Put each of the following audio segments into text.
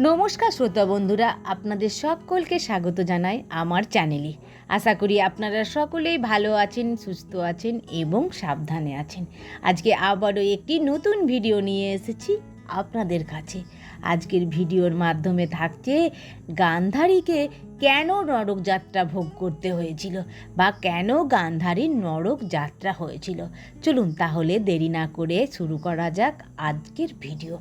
নমস্কার শ্রোতা বন্ধুরা, আপনাদের সকলকে স্বাগত জানাই আমার চ্যানেলে। আশা করি আপনারা সকলেই ভালো আছেন, সুস্থ আছেন এবং সাবধানে আছেন। আজকে আবারও একটি নতুন ভিডিও নিয়ে এসেছি আপনাদের কাছে। আজকের ভিডিওর মাধ্যমে থাকছে গান্ধারীকে কেন নরক যাত্রা ভোগ করতে হয়েছিল বা কেন গান্ধারীর নরক যাত্রা হয়েছিল। চলুন তাহলে দেরি না করে শুরু করা যাক আজকের ভিডিও।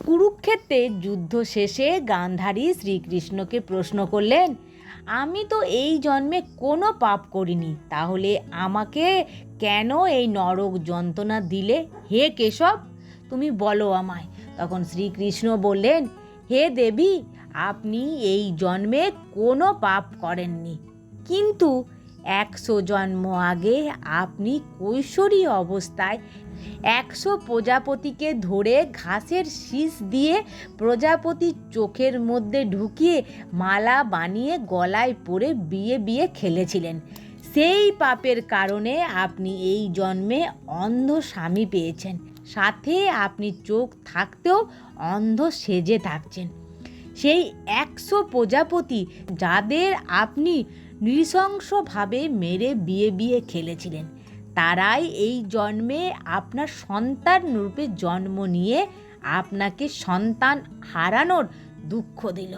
কুরুক্ষেত্রের যুদ্ধ শেষে গান্ধারী শ্রীকৃষ্ণকে প্রশ্ন করলেন, আমি তো এই জন্মে কোনো পাপ করিনি, তাহলে আমাকে কেন এই নরক যন্ত্রণা দিলে? হে কেশব, তুমি বলো আমায়। তখন শ্রীকৃষ্ণ বললেন, হে দেবী, আপনি এই জন্মে কোনো পাপ করেননি, কিন্তু 100 জন্ম আগে আপনি কৈশোরী অবস্থায় 100 প্রজাপতিকে ধরে ঘাসের শীষ দিয়ে প্রজাপতির চোখের মধ্যে ঢুকিয়ে মালা বানিয়ে গলায় পরে বিয়ে খেলেছিলেন। সেই পাপের কারণে আপনি এই জন্মে অন্ধ স্বামী পেয়েছেন, সাথে আপনি চোখ থাকতেও অন্ধ সেজে থাকছেন। সেই 100 প্রজাপতি যাদের আপনি নৃশংসভাবে মেরে বিয়ে খেলেছিলেন, তারাই এই জন্মে আপনার সন্তান রূপে জন্ম নিয়ে আপনাকে সন্তান হারানোর দুঃখ দিল।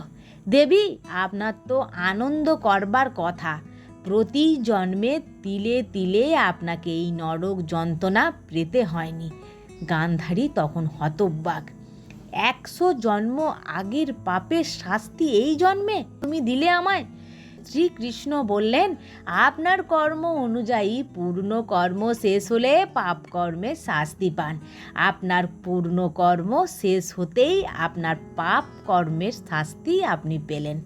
দেবী, আপনার তো আনন্দ করবার কথা। প্রতি জন্মে তিলে তিলে আপনাকে এই নরক যন্ত্রণা পেতে হয়নি। গান্ধারী তখন হতবাক। 100 জন্ম আগের পাপের শাস্তি এই জন্মে তুমি দিলে আমায়? শ্রীকৃষ্ণ বললেন, আপনার কর্ম অনুযায়ী পূর্ণ কর্ম শেষ হলে পাপ কর্মের শাস্তি পান। আপনার পূর্ণ কর্ম শেষ হতেই আপনার পাপ কর্মের শাস্তি আপনি পেলেন।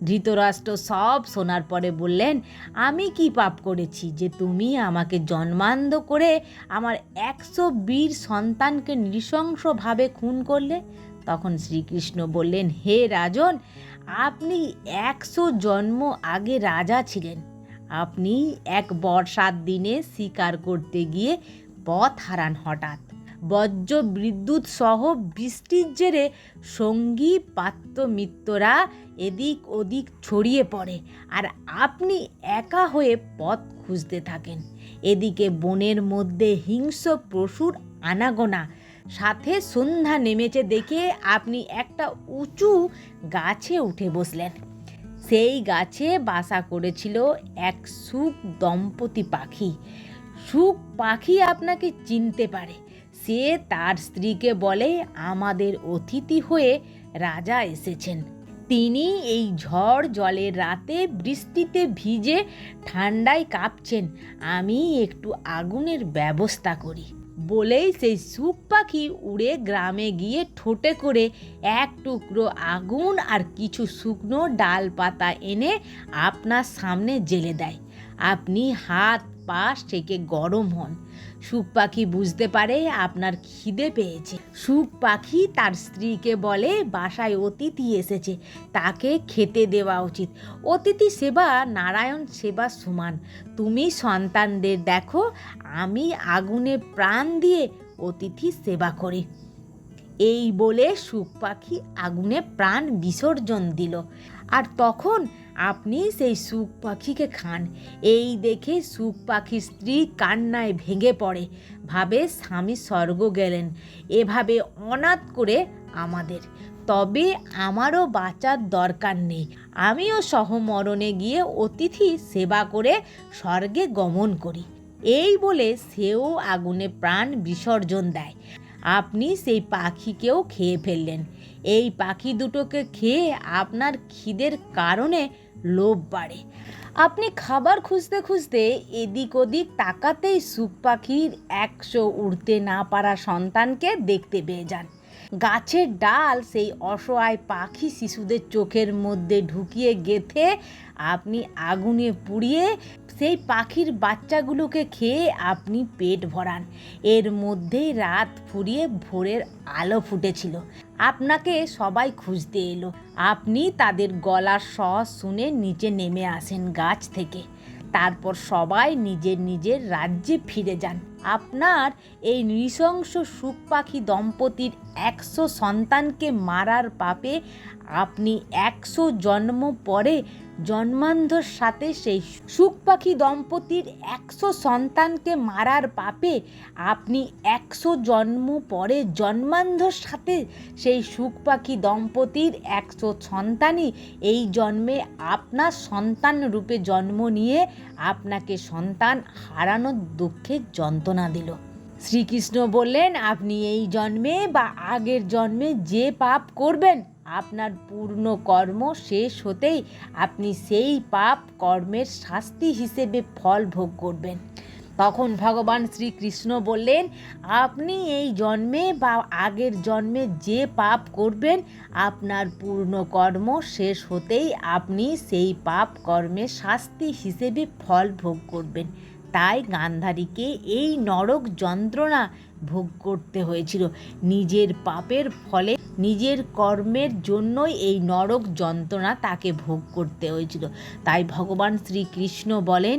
ধৃতরাষ্ট্র সব শোনার পরে বললেন, আমি কি পাপ করেছি যে তুমি আমাকে জন্মান্ধ করে আমার 100 বীর সন্তানকে নৃশংসভাবে খুন করলে? তখন শ্রীকৃষ্ণ বললেন, হে রাজন, আপনি 100 জন্ম আগে রাজা ছিলেন। আপনি এক বর্ষার দিনে শিকার করতে গিয়ে পথ হারান। হঠাৎ বজ্র বিদ্যুৎ সহ বৃষ্টির জেরে সঙ্গী পাত্র মিত্ররা এদিক ওদিক ছড়িয়ে পড়ে, আর আপনি একা হয়ে পথ খুঁজতে থাকেন। এদিকে বনের মধ্যে হিংস্র পশুর আনাগোনা, সাথে সন্ধ্যা নেমেছে দেখে আপনি একটা উঁচু গাছে উঠে বসলেন। সেই গাছে বাসা করেছিল এক শুক দম্পতি পাখি। শুক পাখি আপনাকে চিনতে পারে। সে তার স্ত্রীকে বলে, আমাদের অতিথি হয়ে রাজা এসেছেন। তিনি এই ঝড় জলের রাতে বৃষ্টিতে ভিজে ঠান্ডায় কাঁপছেন, আমি একটু আগুনের ব্যবস্থা করি। বলেই সেই শুক পাখি উড়ে গ্রামে গিয়ে ঠোঁটে করে এক টুকরো আগুন আর কিছু শুকনো ডালপাতা এনে আপনার সামনে জ্বেলে দেয়। আপনি হাত পা সেকে গরম হন। শুক পাখি বুঝতে পারে আপনার খিদে পেয়েছে। শুক পাখি তার স্ত্রীকে বলে, বাসায় অতিথি এসেছে, তাকে খেতে দেওয়া উচিত। অতিথি সেবা নারায়ণ সেবা সমান। তুমি সন্তানদের দেখো, আমি আগুনে প্রাণ দিয়ে অতিথি সেবা করি। এই বলে শুক পাখি আগুনে প্রাণ বিসর্জন দিল, আর তখন আপনি সেই শুক পাখিকে খান। এই দেখে শুক পাখির স্ত্রী কান্নায় ভেঙে পড়ে, ভাবে স্বামী স্বর্গ গেলেন, এভাবে অনাথ করে আমাদের। তবে আমারও বাঁচার দরকার নেই, আমিও সহমরণে গিয়ে অতিথি সেবা করে স্বর্গে গমন করি। এই বলে সেও আগুনে প্রাণ বিসর্জন দেয়। আপনি সেই পাখিকেও খেয়ে ফেললেন। এই পাখি দুটোকে খেয়ে আপনার খিদের কারণে লোভ বাড়ে। আপনি খাবার খুঁজতে খুঁজতে এদিক ওদিক তাকাতেই শুক পাখির 100 উড়তে না পারা সন্তানকে দেখতে পেয়ে যান। গাছের ডাল সেই অসহায় পাখি শিশুদের চোখের মধ্যে ঢুকিয়ে গেঁথে আপনি আগুনে পুড়িয়ে সেই পাখির বাচ্চাগুলোকে খেয়ে আপনি পেট ভরান। এর মধ্যেই রাত ফুরিয়ে ভোরের আলো ফুটেছিল। আপনাকে সবাই খুঁজতে এলো। আপনি তাদের গলার স্বর শুনে নিচে নেমে আসেন গাছ থেকে। তারপর সবাই নিজের নিজের রাজ্যে ফিরে যান। আপনার এই নৃশংস শুক পাখি দম্পতির 100 সন্তানকে মারার পাপে আপনি 100 জন্ম পরে জন্মান্ধর সাথে সেই শুক পাখি দম্পতির 100 সন্তানকে মারার পাপে আপনি 100 জন্ম পরে জন্মান্ধর সাথে সেই শুক পাখি দম্পতির 100 সন্তানই এই জন্মে আপনার সন্তান রূপে জন্ম নিয়ে আপনাকে সন্তান হারানোর দুঃখের যন্ত্রণা দিল। শ্রীকৃষ্ণ বললেন, আপনি এই জন্মে বা আগের জন্মে যে পাপ করবেন আপনার পূর্ণ কর্ম শেষ হতেই আপনি সেই পাপ কর্মের শাস্তি হিসেবে ফল ভোগ করবেন। তখন ভগবান শ্রীকৃষ্ণ বললেন, আপনি এই জন্মে বা আগের জন্মে যে পাপ করবেন আপনার পূর্ণ কর্ম শেষ হতেই আপনি সেই পাপ কর্মের শাস্তি হিসেবে ফল ভোগ করবেন। তাই গান্ধারীকে এই নরক যন্ত্রণা ভোগ করতে হয়েছিল। নিজের পাপের ফলে নিজের কর্মের জন্যই এই নরক যন্ত্রণা তাকে ভোগ করতে হয়েছিল। তাই ভগবান শ্রীকৃষ্ণ বলেন,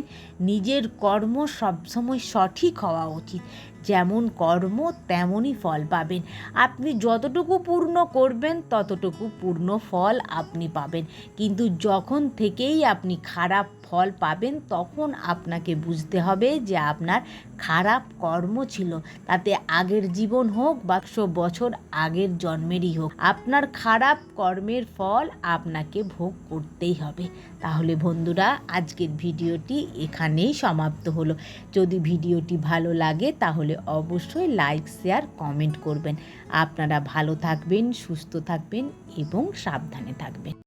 নিজের কর্ম সবসময় সঠিক হওয়া উচিত। যেমন কর্ম তেমনই ফল পাবেন। আপনি যতটুকু পূর্ণ করবেন ততটুকু পূর্ণ ফল আপনি পাবেন। কিন্তু যখন থেকেই আপনি খারাপ ফল পাবেন তখন আপনাকে বুঝতে হবে যে আপনার খারাপ কর্ম ছিল, তাতে আগের জীবন হোক বা 100 বছর আগের জন্মেরই হোক, আপনার খারাপ কর্মের ফল আপনাকে ভোগ করতেই হবে। তাহলে বন্ধুরা, আজকের ভিডিওটি এখানেই সমাপ্ত হলো। যদি ভিডিওটি ভালো লাগে তাহলে অবশ্যই লাইক, শেয়ার, কমেন্ট করবেন। আপনারা ভালো থাকবেন, সুস্থ থাকবেন এবং সাবধানে থাকবেন।